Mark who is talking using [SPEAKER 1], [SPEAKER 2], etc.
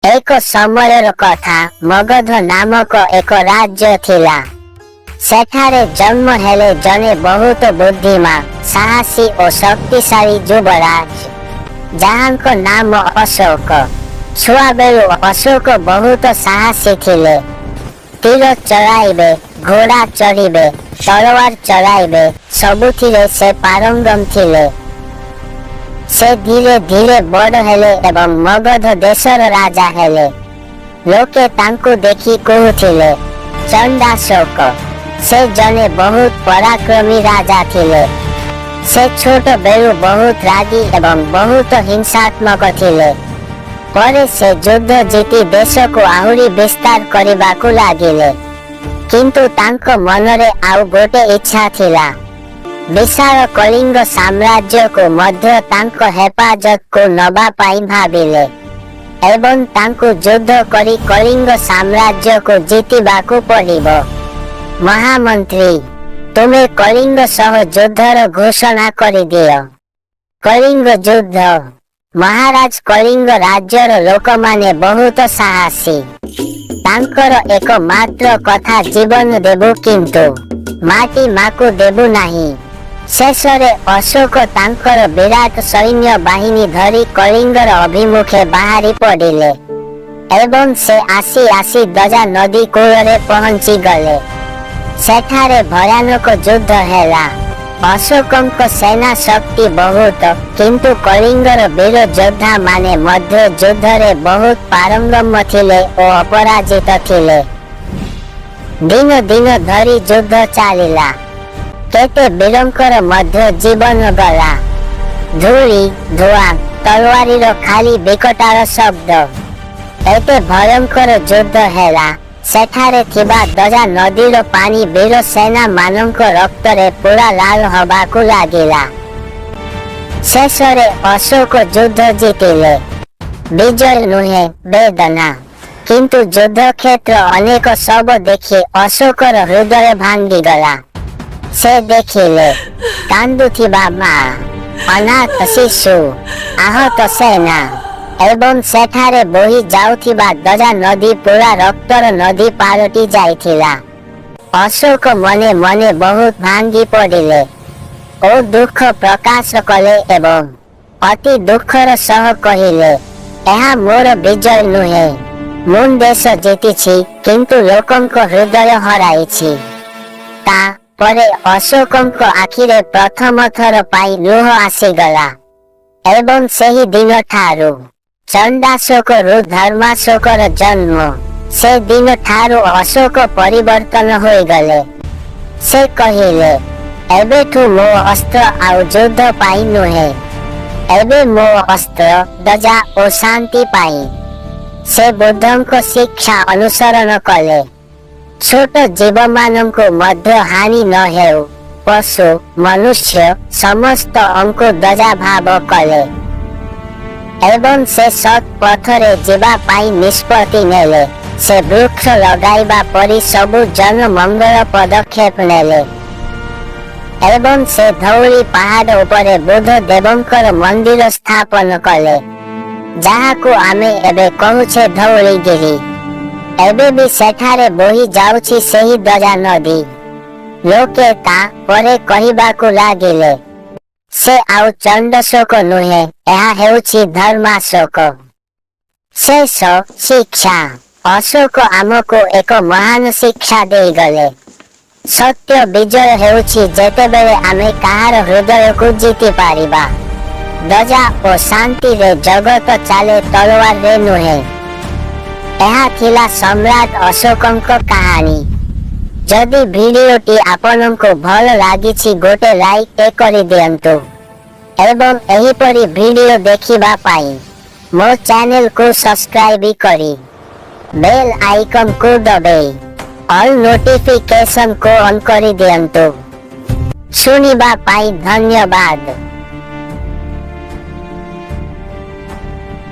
[SPEAKER 1] एक समयर कथा मगध नामक एक राज्य थिला। सेठारे जन्म हेले जने बहुत बुद्धिमान साहसी और शक्तिशाली युवराज जहाँको नाम अशोक। छुआ बेलु अशोक बहुत साहसी थिले। तीर चलाइबे, घोड़ा चढ़िबे, तलवार चलाइबे, सबुथिरे से पारंगम थिले। से धीरे धीरे बड़ हेले एवं मगध देशर राजा हेले। लोके तांकु देखि कहुथिले चंडाशोक से जने बहुत पराक्रमी राजा थिले। से छोट बेलु बहुत रागी एवं बहुत हिंसात्मक थिले। परे से युद्ध जीति देश को आहुरी विस्तार करिबाकु लागिले। किंतु तांको मनरे आउ गोटे इच्छा थिला। विशाल कलिंग साम्राज्य को मध्य तांको हेफाजत को नबा पाई भाविले एवं तांको युद्ध करी कलिंग साम्राज्य को जीतिबाकु पड़िबो। महामंत्री तुम्हें कलिंग सह युद्धर घोषणा करि दियो। कलिंग युद्ध। महाराज कलिंग राज्यर लोक माने बहुत साहसी। तांकर एक मात्र कथा जीवन देबु किंतु माटी माकु देबु नाही। शेषरे अशोक तांकर विराट सैन्य बाहिनी धरी कलिंगर अभिमुखे बाहरी पड़िले एवं से आसी आसी दजा नदी कूलरे पहुंची गले। सेठारे भयानक युद्ध हेला। अशोकंक सेना शक्ति बहुत किंतु कलिंगर वीर योद्धा माने मध्य युद्धरे बहुत पारंगम थिले और अपराजित थिले। दिन दिन धरी युद्ध चालिला। केते वीरंकर मध्य जीवन गला। धूली धुआ तलवारीर खाली विकटार शब्द। एते भयंकर युद्ध हेला। सेठारे थिबा दजा नदीर पानी वीर सेना मानक रक्तरे पूरा लाल हबाकु लागिला। शेषरे अशोक युद्ध जीतिले। विजय नुहे वेदना। किंतु युद्ध क्षेत्र अनेक सब देखि अशोकर हृदय भांगी गला। से देखिले कांदुथिबा मां, अनाथ शिशु, आहत सेना एवं सेठारे बोही जाउथिबा दजा नदी पूरा रक्तर नदी पालटी जाइथिला। अशोक मने मने बहुत भांगी पड़िले ओ दुख प्रकाश कले एवं अति दुखर सह कहिले एहा मोर विजय नुहे। मु देश जीतिछि किंतु लोकंक हृदय हराइछि। ता परे अशोकंक आखिरे प्रथम थर पाई लुह आसीगला एवं सेही दिन ठारू चंडाशोक रु धर्माशोकर जन्म। से दिन ठारू अशोक परिवर्तन होई गले। से कहिले एबेठु मो अस्त्र आउ युद्ध पाई नुहे। एबे मो अस्त्र दजा ओ शांति पाई। से बुद्धंक शिक्षा अनुसरण कले। छोट जीव मानक मध्य हानि न हेउ। पशु मनुष्य समस्त अंको दजा भाव कले एवं से सत पथरे जीवा पाई निष्पत्ति नेले। से वृक्ष लगाइबा परी सबु जन मंगल पदक्षेप नेले एवं से धौली पहाड़ उपरे बुद्ध देवंकर मंदिर स्थापन कले जहाकु आमे एबे कहूछे धौलीगिरी। एबे भी सेठारे बोही जाउछि सेही दजा नदी। लोके ता परे कहिबाकु लागिले से आउ चंडशोक नुहे एहा हेउछि धर्माशोक। शेष शिक्षा। अशोक आमको एक महान शिक्षा देई गले। सत्य विजय हेउछि जेतेबेले आमे काहार हृदय को जीति पारिबा। दजा ओ शांति रे जगत चाले तलवार रे नुहे। एहा थिला सम्राट अशोकंक कहानी। जदि भिडियोटी आपनंको भल लागिछि गोटे लाइक करि दियंतु एवं एहिपरि भिडियो देखिबा पाई मो चैनल को सब्सक्राइब करी बेल आइकन को दबाई ऑल नोटिफिकेशन को ऑन करि दियंतु। सुनिबा पाई धन्यवाद।